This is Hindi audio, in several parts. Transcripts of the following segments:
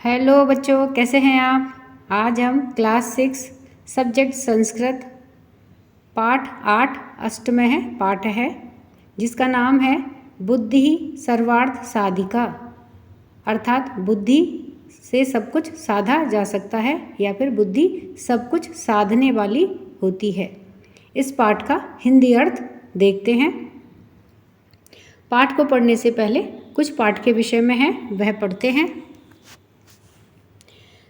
हेलो बच्चों, कैसे हैं आप। आज हम क्लास 6 सब्जेक्ट संस्कृत पाठ 8 अष्टम है पाठ है जिसका नाम है बुद्धि सर्वार्थ साधिका। अर्थात बुद्धि से सब कुछ साधा जा सकता है या फिर बुद्धि सब कुछ साधने वाली होती है। इस पाठ का हिंदी अर्थ देखते हैं। पाठ को पढ़ने से पहले कुछ पाठ के विषय में है वह पढ़ते हैं।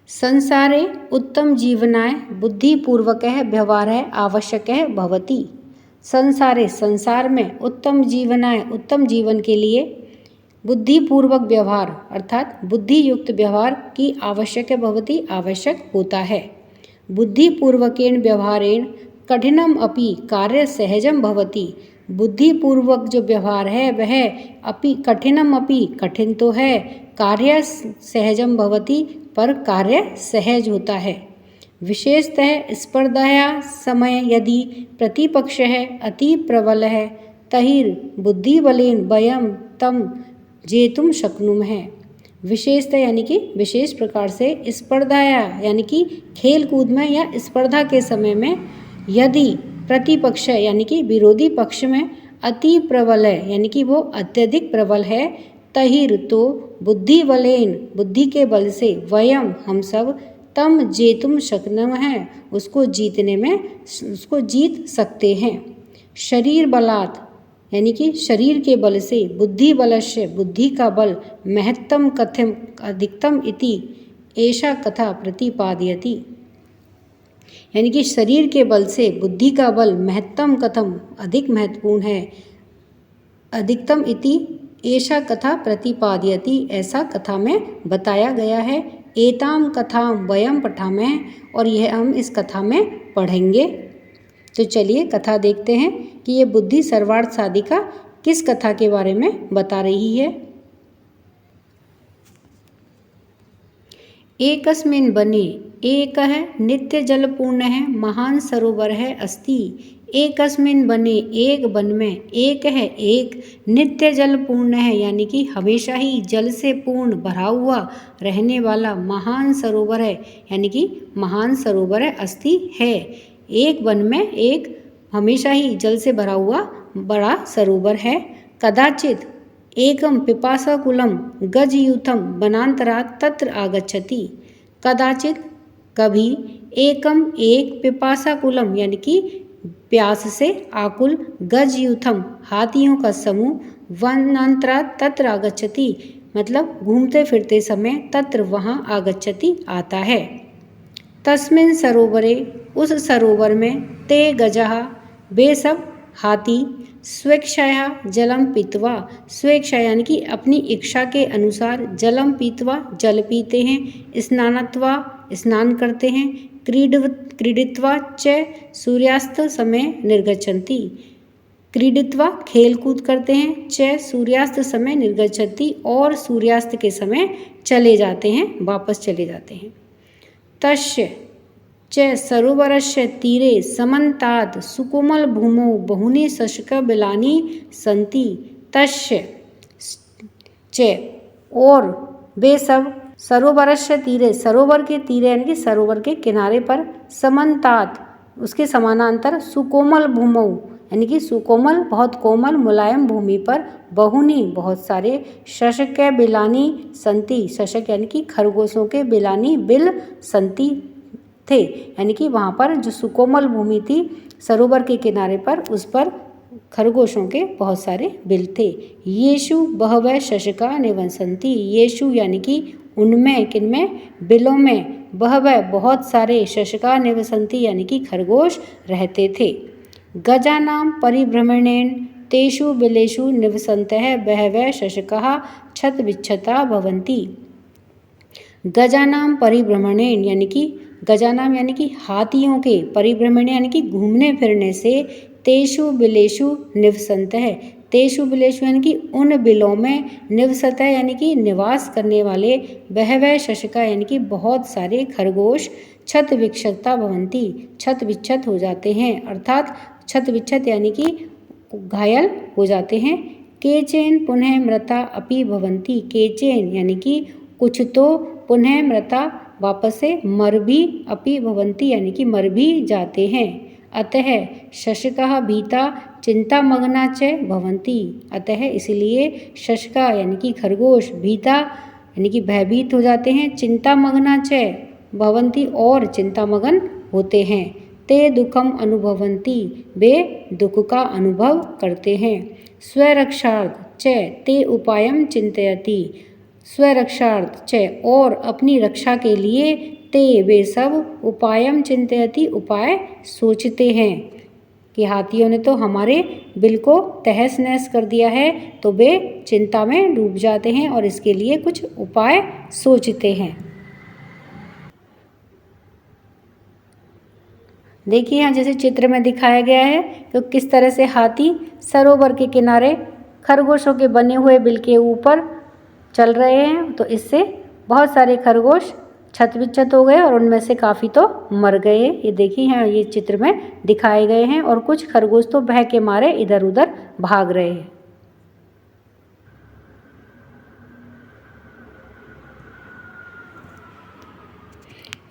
संसारे उत्तम जीवनाय बुद्धिपूर्वकः व्यवहारः आवश्यकः भवति। संसारे संसार में उत्तम जीवनाय उत्तम जीवन के लिए बुद्धिपूर्वक व्यवहार अर्थात बुद्धि युक्त व्यवहार की आवश्यक भवति आवश्यक होता है। बुद्धिपूर्वकेन व्यवहारेण कठिनम अपि कार्य सहजम भवति। बुद्धिपूर्वक जो व्यवहार है वह अपि कठिनम अपि कठिन तो है, कार्य सहजम भवति पर कार्य सहज होता है। विशेषतः स्पर्धाया समय यदि प्रतिपक्ष है अति प्रबल है तहिर बुद्धिबलेन वयम तम जेतुम शक्नुमः। विशेषतः यानी कि विशेष प्रकार से स्पर्धाया यानी कि खेल कूद में या स्पर्धा के समय में यदि प्रतिपक्ष यानी कि विरोधी पक्ष में अति प्रबल है यानी कि वो अत्यधिक प्रबल है तहिर तो बुद्धि बलेन बुद्धि के बल से वयम हम सब तम जेतुम शक्नुम है उसको जीतने में उसको जीत सकते हैं। शरीर बलात् यानी कि शरीर के बल से बुद्धि बलस्य बुद्धि का बल महत्तम कथम अधिकतम इति ऐसा कथा प्रतिपादयति। यानी कि शरीर के बल से बुद्धि का बल महत्तम कथम अधिक महत्वपूर्ण है, अधिकतम इति ऐसा कथा प्रतिपादयति ऐसा कथा में बताया गया है। एताम कथाम वयम पठामः और यह हम इस कथा में पढ़ेंगे। तो चलिए कथा देखते हैं कि ये बुद्धि सर्वार्थ साधिका किस कथा के बारे में बता रही है। एकस्मिन् वने एकः नित्य जलपूर्णः महान् सरोवरः अस्ति। एकस्मिन् वने एक वन में एक है एक नित्य जल पूर्ण है यानी कि हमेशा ही जल से पूर्ण भरा हुआ रहने वाला महान सरोवर है यानी कि महान सरोवर है अस्ति है। एक वन में एक हमेशा ही जल से भरा हुआ बड़ा सरोवर है। कदाचित एकम पिपासाकुलम गजयूथम वनांतरात् तत्र आगच्छति। कदाचित कभी एकम एक पिपासाकुलम यानी कि प्यास से आकुल गजयूथम हाथियों का समूह वनांतरात् तत्र आगच्छति मतलब घूमते फिरते समय तत्र वहाँ आगच्छति आता है। तस्मिन् सरोवरे उस सरोवर में ते गजः वे सब हाथी स्वेच्छया जलम पीत्वा स्वेच्छा यानी कि अपनी इच्छा के अनुसार जलम पीत्वा जल पीते हैं, स्नानत्वा स्नान करते हैं, क्रीडित्वा च सूर्यास्त समय निर्गच्छन्ति क्रीडित्वा खेल कूद करते हैं, च सूर्यास्त समय निर्गच्छन्ति और सूर्यास्त के समय चले जाते हैं वापस चले जाते हैं। तस्य च सरोवरस्य तीरे समन्तात् सुकोमल भूमौ बहूनि शशकबिलानि सन्ति। तस्य च और वे सब सरोवरस्य तीरे सरोवर के तीरे यानी कि सरोवर के किनारे पर समन्तात् उसके समानांतर सुकोमल भूमौ यानी कि सुकोमल बहुत कोमल मुलायम भूमि पर बहुनी बहुत सारे शशक बिलानी संति शशक यानी कि खरगोशों के बिलानी बिल संति थे यानी कि वहाँ पर जो सुकोमल भूमि थी सरोवर के किनारे पर उस पर खरगोशों के बहुत सारे बिल थे। येषु बहवः शशका निवसन्ति येषु यानी कि उनमें किनमें बिलों में बहवः बहुत सारे शशका निवसन्ति यानी कि खरगोश रहते थे। गजानां परिभ्रमणेन तेषु बिलेषु निवसन्तः बहवः शशकाः छतविच्छता भवन्ति। गजानां परिभ्रमणेन यानी कि गजानाम यानी कि हाथियों के परिभ्रमण यानी कि घूमने फिरने से तेषु बिलेषु निवसन्तः तेषु बिलेषु यानी कि उन बिलों में निवसतः यानी कि निवास करने वाले बहवः शशका यानी कि बहुत सारे खरगोश छत विक्षता भवन्ति छत विच्छत हो जाते हैं अर्थात छत विच्छत यानी कि घायल हो जाते हैं। केचन पुनः मृता अपि भवन्ति केचन यानी कि कुछ तो पुनः मृता वापस से मर भी अपि भवन्ति यानी कि मर भी जाते हैं। अतः शशकः भीता चिंतामग्ना च भवन्ति। अतः इसलिए शशका यानी कि खरगोश भीता यानी कि भयभीत हो जाते हैं, चिंतामग्ना च भवन्ति और चिंतामग्न होते हैं। ते दुखम अनुभवन्ति वे दुख का अनुभव करते हैं। स्वरक्षार्थ च ते उपायम चिंतयति। स्वरक्षार्थ च और अपनी रक्षा के लिए ते वे सब उपायम चिंतयति उपाय सोचते हैं कि हाथियों ने तो हमारे बिल को तहस नहस कर दिया है, तो वे चिंता में डूब जाते हैं और इसके लिए कुछ उपाय सोचते हैं। देखिए यहाँ जैसे चित्र में दिखाया गया है तो किस तरह से हाथी सरोवर के किनारे खरगोशों के बने हुए बिल के ऊपर चल रहे हैं। तो इससे बहुत सारे खरगोश छत-विच्छत हो गए और उनमें से काफ़ी तो मर गए। ये देखिए यहाँ ये चित्र में दिखाए गए हैं और कुछ खरगोश तो भय के मारे इधर उधर भाग रहे हैं।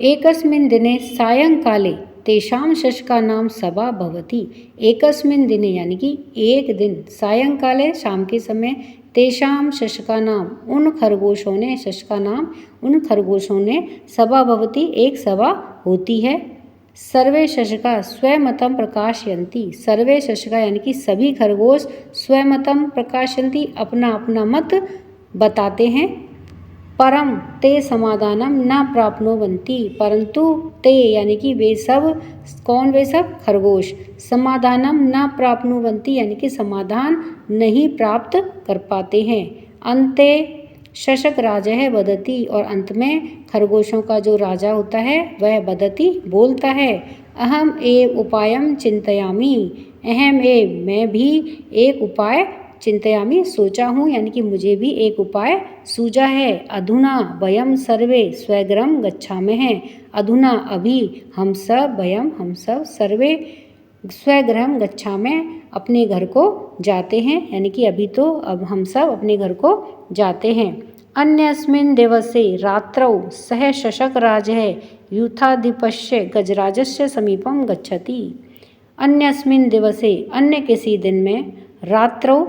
एकस्मिन् दिने सायंकाले तेषां शशकानां सभा भवति। एकस्मिन् दिने यानी कि एक दिन, सायंकाले शाम के समय, तेषां शशकानां उन खरगोशों ने, शशकानां उन खरगोशों ने, सभा भवति एक सभा होती है। सर्वे शशका स्वमतं प्रकाशयन्ति। सर्वे शशका यानी कि सभी खरगोश स्वमतं प्रकाशयन्ति अपना अपना मत बताते हैं। परम ते समाधानम न प्राप्नुवन्ति। परंतु ते यानी कि वे सब, कौन वे सब? खरगोश। समाधानम न प्राप्नुवन्ति यानी कि समाधान नहीं प्राप्त कर पाते हैं। अंते शशक राजः वदति और अंत में खरगोशों का जो राजा होता है वह वदति बोलता है। अहम एव उपायम चिंतयामि। अहम एव मैं भी एक उपाय चिंतयामि सोचा हूँ यानी कि मुझे भी एक उपाय सूझा है। अधुना वयम सर्वे स्वगृहं गच्छामः। अधुना अभी हम सब सर्वे स्वगृहं गच्छामः अपने घर को जाते हैं यानी कि अभी तो अब हम सब अपने घर को जाते हैं। अन्यस्मिन् दिवसे रात्रौ सः शशकराजः यूथाधिपस्य गजराजस्य समीपं गच्छति। अन्यस्मिन् दिवसे अन्य किसी दिन में, रात्रौ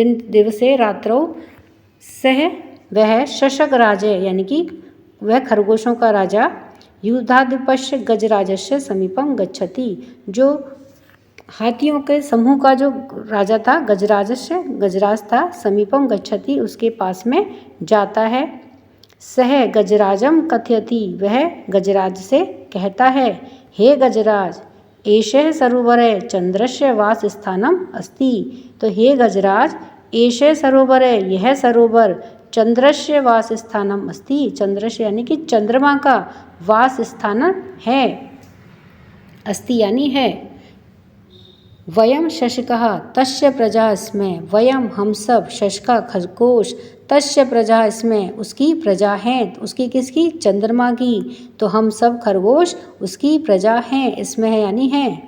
दिवसे रात्रौ सह वह शशक राजे यानी कि वह खरगोशों का राजा, युद्धाधिपस्य गजराजस्य समीपम गच्छति जो हाथियों के समूह का जो राजा था गजराज था, समीपम गच्छति उसके पास में जाता है। सह गजराजम कथयति वह गजराज से कहता है, हे गजराज एषः सरोवरः चंद्रस्य वास स्थानम अस्ति। तो हे गजराज एषः सरोवरः यह सरोवर चंद्रस्य वास स्थानम अस्ति। चंद्रस्य यानी कि चंद्रमा का वास स्थान है, अस्ति यानी है। वयम शशकः तस्य प्रजा स्मः। वयम हम सब, शशका खरगोश, तस्य प्रजा स्मः उसकी प्रजा हैं। उसकी किसकी? चंद्रमा की। तो हम सब खरगोश उसकी प्रजा हैं, इसमें है यानी है।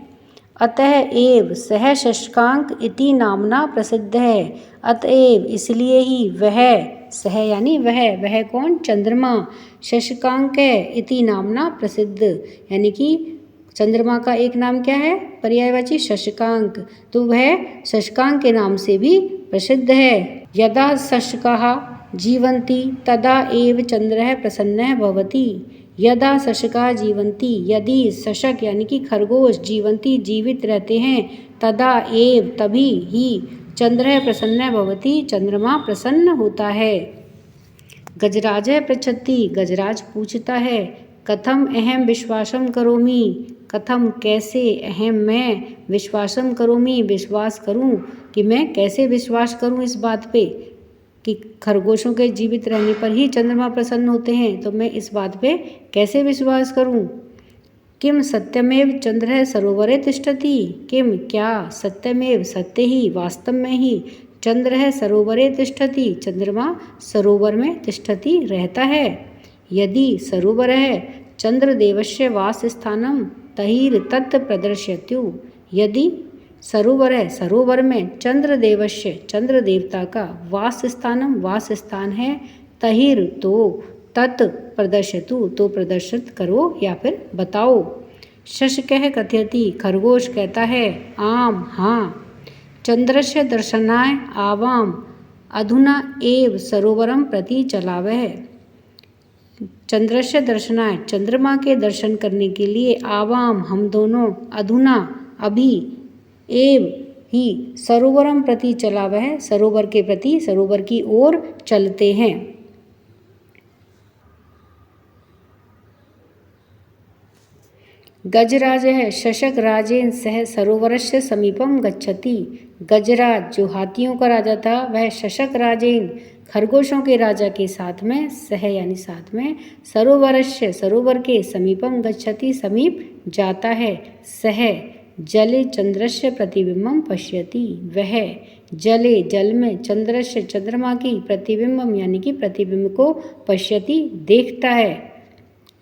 अतः एव सह शशकांक इति नामना प्रसिद्ध है। अतएव इसलिए ही वह, सह यानी वह कौन? चंद्रमा। शशकांक इति नामना प्रसिद्ध यानी कि चंद्रमा का एक नाम क्या है? पर्यायवाची शशकांक। तो वह शशकांक के नाम से भी प्रसिद्ध है। यदा शशकाः जीवन्ति तदा एव चंद्रः प्रसन्नः भवति। यदा शशकाः जीवन्ति यदि शशक यानी कि खरगोश जीवन्ति जीवित रहते हैं, तदा एव तभी ही चंद्रः प्रसन्नः भवति चंद्रमा प्रसन्न होता है। गजराजः पृच्छति गजराज पूछता है, कथम अहम विश्वासम करोमि। कथम कैसे, अहम मैं, विश्वासम करोमि विश्वास करूं, कि मैं कैसे विश्वास करूं इस बात पे कि खरगोशों के जीवित रहने पर ही चंद्रमा प्रसन्न होते हैं। तो मैं इस बात पे कैसे विश्वास करूं। किम सत्यमेव चंद्रः सरोवरे तिष्ठति। किम क्या, सत्यमेव सत्य ही, वास्तव में ही, चंद्रः सरोवरे तिष्ठति चंद्रमा सरोवर में तिष्ठति रहता है। यदि सरोवर है चंद्रदेवस्य वास स्थानम तहिर तत् प्रदर्शयत्यु। यदि सरोवर है, सरोवर में चंद्रदेवस्य चंद्र देवता का वास स्थानम वास स्थान है, तहिर तो तत् प्रदर्शतु, तो प्रदर्शित करो या फिर बताओ। शशकः कथयति, खरगोश कहता है, आम हाँ। चंद्रस्य दर्शनाय आवाम अधुना एव सरोवरम प्रति चलावः। चंद्रस्य दर्शनाय, चंद्रमा के दर्शन करने के लिए, आवाम हम दोनों, अधुना अभी, एव ही, सरोवरम प्रति चलावः सरोवर के प्रति, सरोवर की ओर चलते हैं। गजराजः शशकराजेन सह सरोवरस्य समीपम गच्छति। गजराज जो हाथियों का राजा था, वह शशकराजेन खरगोशों के राजा के साथ में, सह यानी साथ में, सरोवरस्य सरोवर के, समीपम गच्छति समीप जाता है। सह जले चंद्रस्य प्रतिबिंबम पश्यति, वह जले जल में, चंद्रस्य चंद्रमा की, प्रतिबिंबम यानी कि प्रतिबिंब को, पश्यति देखता है।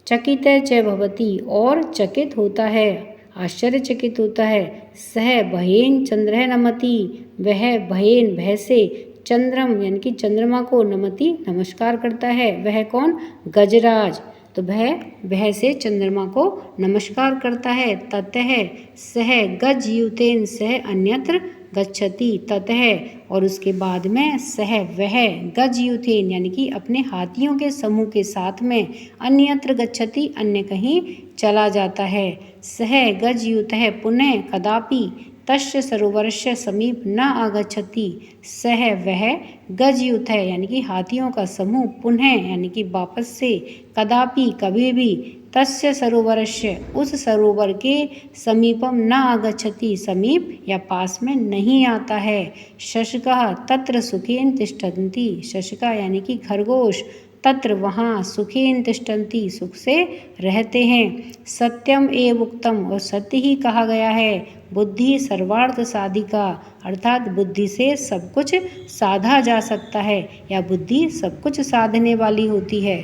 चकितः च भवति और चकित होता है, आश्चर्यचकित होता है। सह भयेन चंद्रः नमति, वह भयेन भय से, चंद्रम यानी कि चंद्रमा को, नमति नमस्कार करता है। वह कौन? गजराज। तो वह से चंद्रमा को नमस्कार करता है। ततः सह गजयुतेन सह अन्यत्र गच्छति, ततः और उसके बाद में, सह वह, गजयुतेन यानी कि अपने हाथियों के समूह के साथ में, अन्यत्र गच्छति अन्य कहीं चला जाता है। सह गजयुतः पुनः कदापि तस्य सरोवरस्य समीप न आगच्छति, सह वह गजयुत है यानी कि हाथियों का समूह, पुनः यानी कि वापस से, कदापि कभी भी, तस्य सरोवरस्य उस सरोवर के, समीपम न आगच्छति समीप या पास में नहीं आता है। शशकः तत्र सुखेन तिष्ठन्ति, शशका यानी कि खरगोश, तत्र वहाँ, सुखेन तिष्ठन्ति सुख से रहते हैं। सत्यम एव उक्तम और सत्य ही कहा गया है। बुद्धि सर्वार्थ साधिका, अर्थात बुद्धि से सब कुछ साधा जा सकता है या बुद्धि सब कुछ साधने वाली होती है।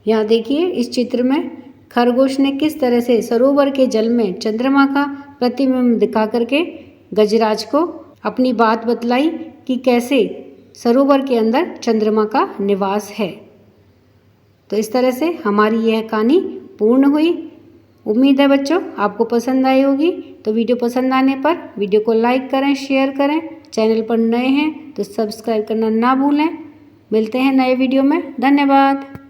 यहाँ देखिए इस चित्र में खरगोश ने किस तरह से सरोवर के जल में चंद्रमा का प्रतिबिंब दिखा करके गजराज को अपनी बात बतलाई कि कैसे सरोवर के अंदर चंद्रमा का निवास है। तो इस तरह से हमारी यह कहानी पूर्ण हुई। उम्मीद है बच्चों आपको पसंद आई होगी। तो वीडियो पसंद आने पर वीडियो को लाइक करें, शेयर करें। चैनल पर नए हैं तो सब्सक्राइब करना ना भूलें। मिलते हैं नए वीडियो में। धन्यवाद।